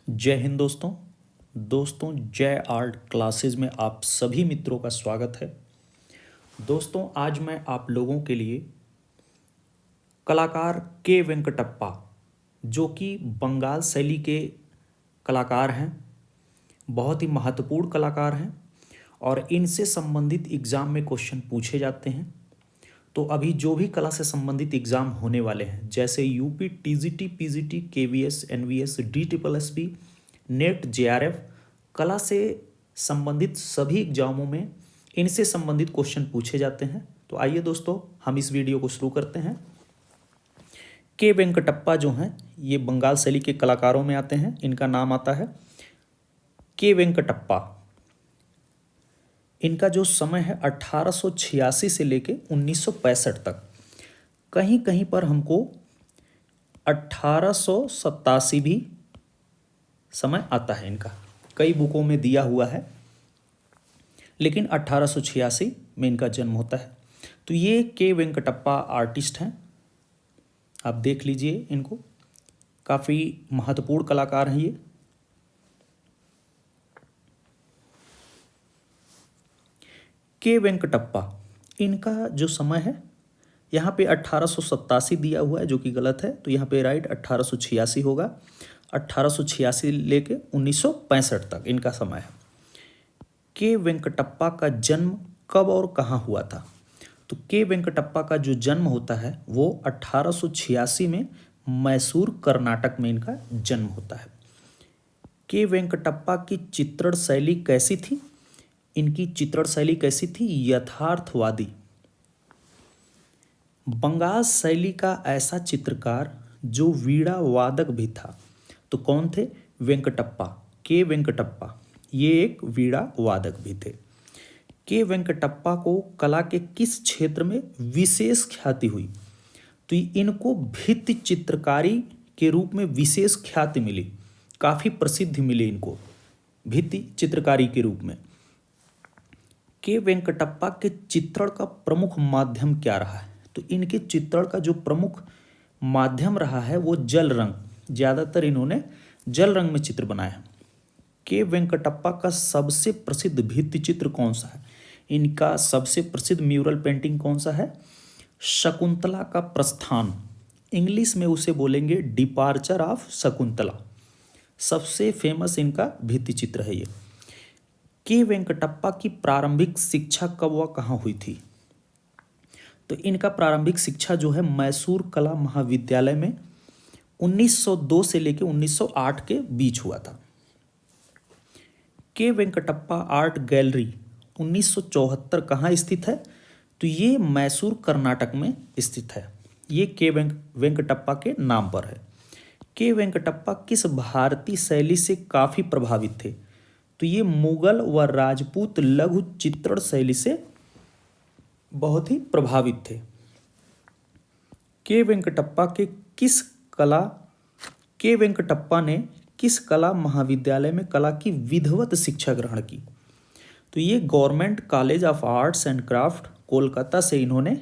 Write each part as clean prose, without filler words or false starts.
जय हिंद दोस्तों जय आर्ट क्लासेस में आप सभी मित्रों का स्वागत है। दोस्तों आज मैं आप लोगों के लिए कलाकार के वेंकटप्पा जो कि बंगाल शैली के कलाकार हैं, बहुत ही महत्वपूर्ण कलाकार हैं और इनसे संबंधित एग्ज़ाम में क्वेश्चन पूछे जाते हैं। तो अभी जो भी कला से संबंधित एग्ज़ाम होने वाले हैं जैसे UP, TGT, PGT, KVS, NVS, D triple S P, NET, JRF, कला से संबंधित सभी एग्जामों में इनसे संबंधित क्वेश्चन पूछे जाते हैं। तो आइए दोस्तों हम इस वीडियो को शुरू करते हैं। के वेंकटप्पा जो हैं ये बंगाल शैली के कलाकारों में आते हैं। इनका नाम आता है के वेंकटप्पा। इनका जो समय है 1886 से लेके 1965 तक, कहीं कहीं पर हमको 1887 भी समय आता है इनका, कई बुकों में दिया हुआ है, लेकिन 1886 में इनका जन्म होता है। तो ये के वेंकटप्पा आर्टिस्ट हैं, आप देख लीजिए इनको, काफ़ी महत्वपूर्ण कलाकार हैं ये। के वेंकटप्पा इनका जो समय है यहाँ पे 1887 दिया हुआ है जो कि गलत है, तो यहाँ पे राइट 1886 होगा। 1886 लेके 1965 तक इनका समय है। के वेंकटप्पा का जन्म कब और कहाँ हुआ था? तो के वेंकटप्पा का जो जन्म होता है वो 1886 में मैसूर, कर्नाटक में इनका जन्म होता है। के वेंकटप्पा की चित्रण शैली कैसी थी? इनकी चित्रण शैली कैसी थी? यथार्थवादी। बंगाल शैली का ऐसा चित्रकार जो वीणा वादक भी था। तो कौन थे? वेंकटप्पा, के वेंकटप्पा, ये एक वीणा वादक भी थे। के वेंकटप्पा को कला के किस क्षेत्र में विशेष ख्याति हुई? तो इनको भित्ति चित्रकारी के रूप में विशेष ख्याति मिली, काफ़ी प्रसिद्धि मिली इनको भित्ति चित्रकारी के रूप में। के वेंकटप्पा के चित्रण का प्रमुख माध्यम क्या रहा है? तो इनके चित्रण का जो प्रमुख माध्यम रहा है वो जल रंग, ज़्यादातर इन्होंने जल रंग में चित्र बनाया। के वेंकटप्पा का सबसे प्रसिद्ध भित्ति चित्र कौन सा है? इनका सबसे प्रसिद्ध म्यूरल पेंटिंग कौन सा है? शकुंतला का प्रस्थान, इंग्लिश में उसे बोलेंगे डिपार्चर ऑफ शकुंतला। सबसे फेमस इनका भित्ति चित्र है ये। के वेंकटप्पा की प्रारंभिक शिक्षा कब व कहाँ हुई थी? तो इनका प्रारंभिक शिक्षा जो है मैसूर कला महाविद्यालय में 1902 से लेकर 1908 के बीच हुआ था। के वेंकटप्पा आर्ट गैलरी 1974 कहाँ स्थित है? तो ये मैसूर, कर्नाटक में स्थित है। ये के वेंकटप्पा के नाम पर है। के वेंकटप्पा किस भारतीय शैली से काफ़ी प्रभावित थे? तो ये मुगल व राजपूत लघु चित्रण शैली से बहुत ही प्रभावित थे। के वेंकटप्पा ने किस कला महाविद्यालय में कला की विधिवत शिक्षा ग्रहण की? तो ये government college of arts and craft Kolkata से इन्होंने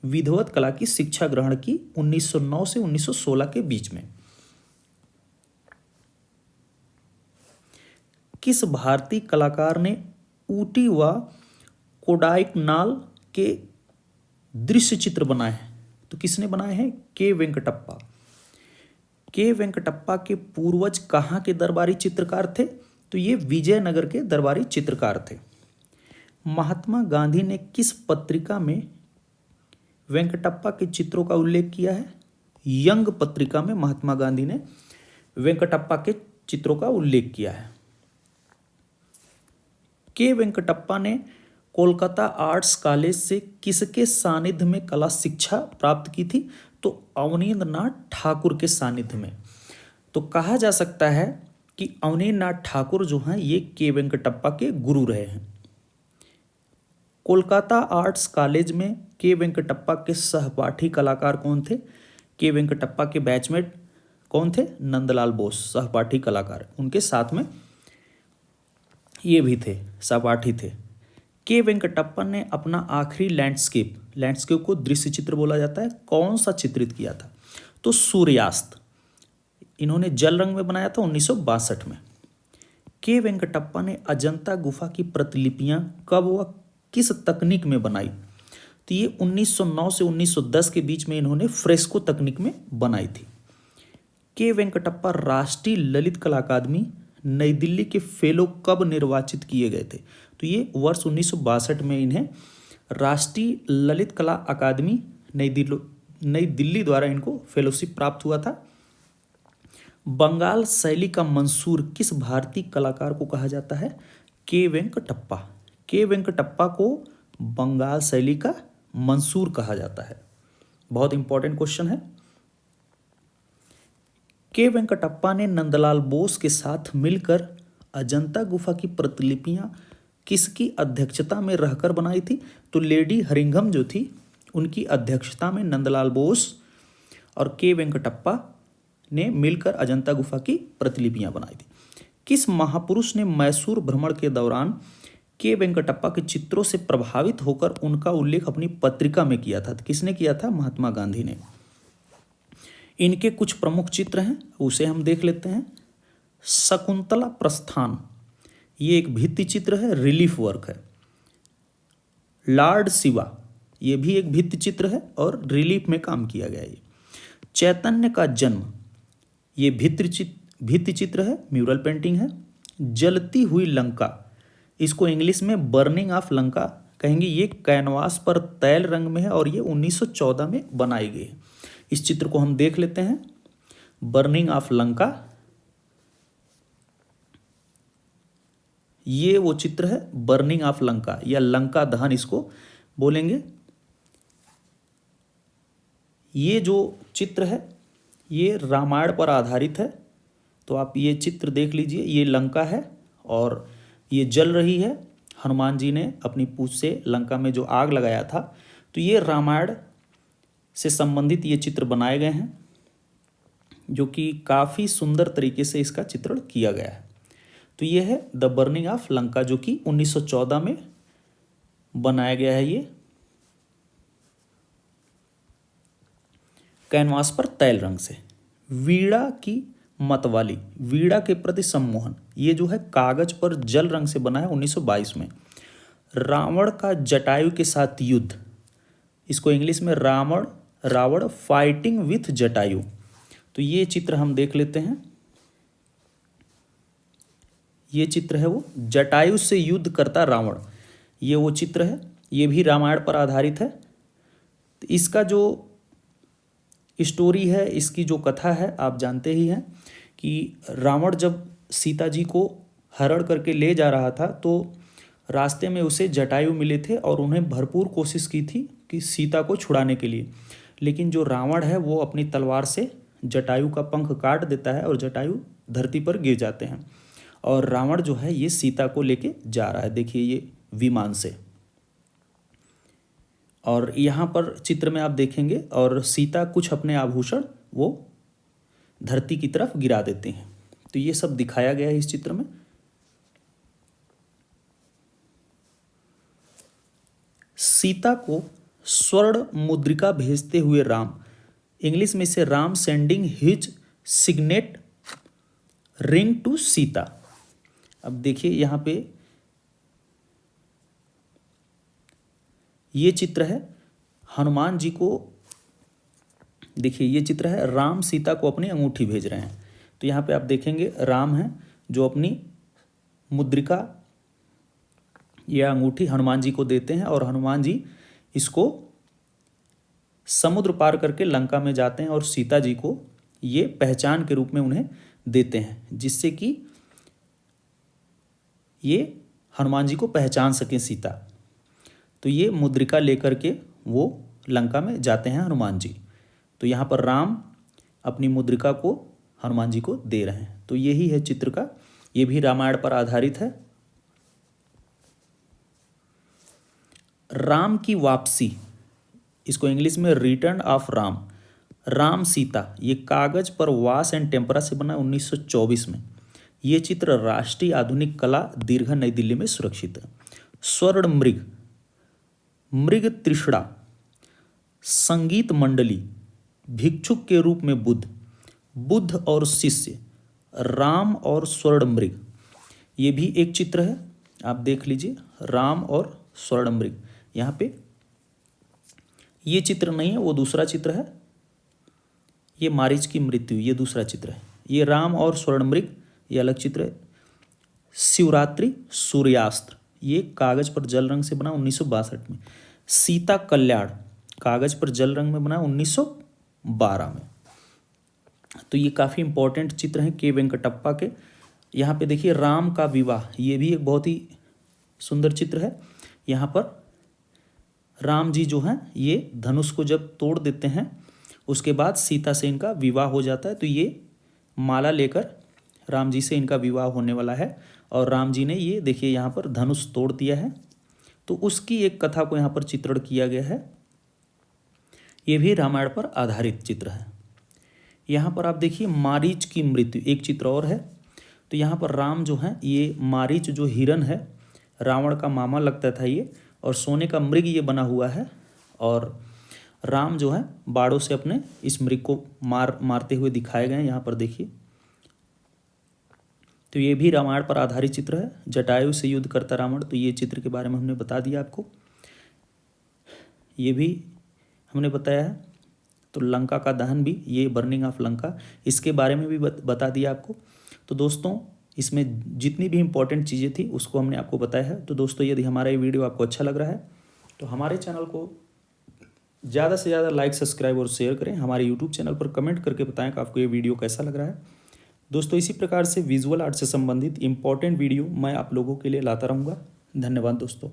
विधिवत कला की शिक्षा ग्रहण की 1909 से 1916 के बीच में। किस भारतीय कलाकार ने ऊटी व कोडाइकनाल के दृश्य चित्र बनाए हैं? तो किसने बनाए हैं? के वेंकटप्पा। के वेंकटप्पा के पूर्वज कहाँ के दरबारी चित्रकार थे? तो ये विजयनगर के दरबारी चित्रकार थे। महात्मा गांधी ने किस पत्रिका में वेंकटप्पा के चित्रों का उल्लेख किया है? यंग पत्रिका में महात्मा गांधी ने वेंकटप्पा के चित्रों का उल्लेख किया है। के वेंकटप्पा ने कोलकाता आर्ट्स कॉलेज से किसके सानिध्य में कला शिक्षा प्राप्त की थी? तो अवनींद्रनाथ ठाकुर के सानिध्य में। तो कहा जा सकता है कि अवनींद्रनाथ ठाकुर जो हैं ये के वेंकटप्पा के गुरु रहे हैं। कोलकाता आर्ट्स कॉलेज में के वेंकटप्पा के सहपाठी कलाकार कौन थे? के वेंकटप्पा के बैचमेट कौन थे? नंदलाल बोस सहपाठी कलाकार, उनके साथ में ये भी थे, सहपाठी थे। के वेंकटप्पा ने अपना आखिरी लैंडस्केप को दृश्य चित्र बोला जाता है, कौन सा चित्रित किया था? तो सूर्यास्त। इन्होंने जल रंग में बनाया था 1962 में। के वेंकटप्पा ने अजंता गुफा की प्रतिलिपियां कब व किस तकनीक में बनाई? तो ये 1909 से 1910 के बीच में इन्होंने फ्रेस्को तकनीक में बनाई थी। के वेंकटप्पा राष्ट्रीय ललित कला अकादमी नई दिल्ली के फेलो कब निर्वाचित किए गए थे? तो ये वर्ष 1962 में इन्हें राष्ट्रीय ललित कला अकादमी नई दिल्ली द्वारा इनको फेलोशिप प्राप्त हुआ था। बंगाल शैली का मंसूर किस भारतीय कलाकार को कहा जाता है? के वेंकटप्पा। के वेंकटप्पा को बंगाल शैली का मंसूर कहा जाता है। बहुत इंपॉर्टेंट क्वेश्चन है। के वेंकटप्पा ने नंदलाल बोस के साथ मिलकर अजंता गुफा की प्रतिलिपियां किसकी अध्यक्षता में रहकर बनाई थी? तो लेडी हरिंघम जो थी उनकी अध्यक्षता में नंदलाल बोस और के वेंकटप्पा ने मिलकर अजंता गुफा की प्रतिलिपियां बनाई थी। किस महापुरुष ने मैसूर भ्रमण के दौरान के वेंकटप्पा के चित्रों से प्रभावित होकर उनका उल्लेख अपनी पत्रिका में किया था? तो किसने किया था? महात्मा गांधी ने। इनके कुछ प्रमुख चित्र हैं, उसे हम देख लेते हैं। शकुंतला प्रस्थान, ये एक भित्ति चित्र है, रिलीफ वर्क है। लॉर्ड शिवा, ये भी एक भित्ति चित्र है और रिलीफ में काम किया गया है। चैतन्य का जन्म, ये भित्ति चित्र है, म्यूरल पेंटिंग है। जलती हुई लंका, इसको इंग्लिश में बर्निंग ऑफ लंका कहेंगे। ये कैनवास पर तैल रंग में है और ये 1914 में बनाई गई है। इस चित्र को हम देख लेते हैं। बर्निंग ऑफ लंका, ये वो चित्र है, बर्निंग ऑफ लंका या लंका दहन इसको बोलेंगे। ये जो चित्र है ये रामायण पर आधारित है, तो आप ये चित्र देख लीजिए। ये लंका है और ये जल रही है। हनुमान जी ने अपनी पूंछ से लंका में जो आग लगाया था, तो ये रामायण से संबंधित ये चित्र बनाए गए हैं, जो कि काफ़ी सुंदर तरीके से इसका चित्रण किया गया है। तो ये है द बर्निंग ऑफ लंका, जो कि 1914 में बनाया गया है। ये कैनवास पर तैल रंग से। वीणा की मतवाली, वीणा के प्रति सम्मोहन, ये जो है कागज पर जल रंग से बना है 1922 में। रावण का जटायु के साथ युद्ध, इसको इंग्लिश में रावण फाइटिंग विथ जटायु, तो ये चित्र हम देख लेते हैं। ये चित्र है वो जटायु से युद्ध करता रावण, ये वो चित्र है। ये भी रामायण पर आधारित है। तो इसका जो स्टोरी है, इसकी जो कथा है, आप जानते ही हैं कि रावण जब सीता जी को हरण करके ले जा रहा था, तो रास्ते में उसे जटायु मिले थे और उन्हें भरपूर कोशिश की थी कि सीता को छुड़ाने के लिए, लेकिन जो रावण है वो अपनी तलवार से जटायु का पंख काट देता है और जटायु धरती पर गिर जाते हैं। और रावण जो है ये सीता को लेके जा रहा है, देखिए ये विमान से। और यहाँ पर चित्र में आप देखेंगे, और सीता कुछ अपने आभूषण वो धरती की तरफ गिरा देते हैं। तो ये सब दिखाया गया है इस चित्र में। सीता को स्वर्ण मुद्रिका भेजते हुए राम, इंग्लिश में इसे Ram sending his signet ring to Sita. अब देखिए यहाँ पे ये चित्र है हनुमान जी को, देखिए ये चित्र है राम सीता को अपनी अंगूठी भेज रहे हैं। तो यहाँ पे आप देखेंगे राम है जो अपनी मुद्रिका या अंगूठी हनुमान जी को देते हैं, और हनुमान जी इसको समुद्र पार करके लंका में जाते हैं और सीता जी को ये पहचान के रूप में उन्हें देते हैं, जिससे कि ये हनुमान जी को पहचान सकें सीता। तो ये मुद्रिका लेकर के वो लंका में जाते हैं हनुमान जी। तो यहाँ पर राम अपनी मुद्रिका को हनुमान जी को दे रहे हैं। तो यही है चित्र का, ये भी रामायण पर आधारित है। राम की वापसी, इसको इंग्लिश में रिटर्न ऑफ राम, राम सीता, ये कागज पर वाश एंड टेम्परा से बना 1924 में। ये चित्र राष्ट्रीय आधुनिक कला दीर्घ नई दिल्ली में सुरक्षित है। स्वर्ण मृग, मृग तृष्णा, संगीत मंडली, भिक्षुक के रूप में बुद्ध, बुद्ध और शिष्य, राम और स्वर्ण मृग, ये भी एक चित्र है, आप देख लीजिए, राम और स्वर्ण मृग। यहाँ पे ये चित्र नहीं है, वो दूसरा चित्र है, ये मारीच की मृत्यु, ये दूसरा चित्र है। ये राम और स्वर्ण मृग, ये अलग चित्र है। शिवरात्रि सूर्यास्त्र, ये कागज पर जल रंग से बना 1962 में। सीता कल्याण, कागज पर जल रंग में बना 1912 में। तो ये काफ़ी इंपॉर्टेंट चित्र हैं के वेंकटप्पा के। यहाँ पे देखिए राम का विवाह, ये भी एक बहुत ही सुंदर चित्र है। यहाँ पर राम जी जो हैं ये धनुष को जब तोड़ देते हैं, उसके बाद सीता से इनका विवाह हो जाता है। तो ये माला लेकर राम जी से इनका विवाह होने वाला है, और राम जी ने ये देखिए यहाँ पर धनुष तोड़ दिया है। तो उसकी एक कथा को यहाँ पर चित्रण किया गया है। ये भी रामायण पर आधारित चित्र है। यहाँ पर आप देखिए मारीच की मृत्यु, एक चित्र और है। तो यहाँ पर राम जो हैं, ये मारीच जो हिरन है, रावण का मामा लगता था ये, और सोने का मृग ये बना हुआ है, और राम जो है बाड़ों से अपने इस मृग को मारते हुए दिखाए गए हैं। यहाँ पर देखिए, तो ये भी रामायण पर आधारित चित्र है। जटायु से युद्ध करता रावण, तो ये चित्र के बारे में हमने बता दिया आपको, ये भी हमने बताया है। तो लंका का दहन भी, ये बर्निंग ऑफ लंका, इसके बारे में भी बता दिया आपको। तो दोस्तों इसमें जितनी भी इंपॉर्टेंट चीज़ें थी उसको हमने आपको बताया है। तो दोस्तों यदि हमारा ये वीडियो आपको अच्छा लग रहा है तो हमारे चैनल को ज़्यादा से ज़्यादा लाइक, सब्सक्राइब और शेयर करें। हमारे यूट्यूब चैनल पर कमेंट करके बताएं कि आपको ये वीडियो कैसा लग रहा है। दोस्तों इसी प्रकार से विजुअल आर्ट से संबंधित इंपॉर्टेंट वीडियो मैं आप लोगों के लिए लाता रहूँगा। धन्यवाद दोस्तों।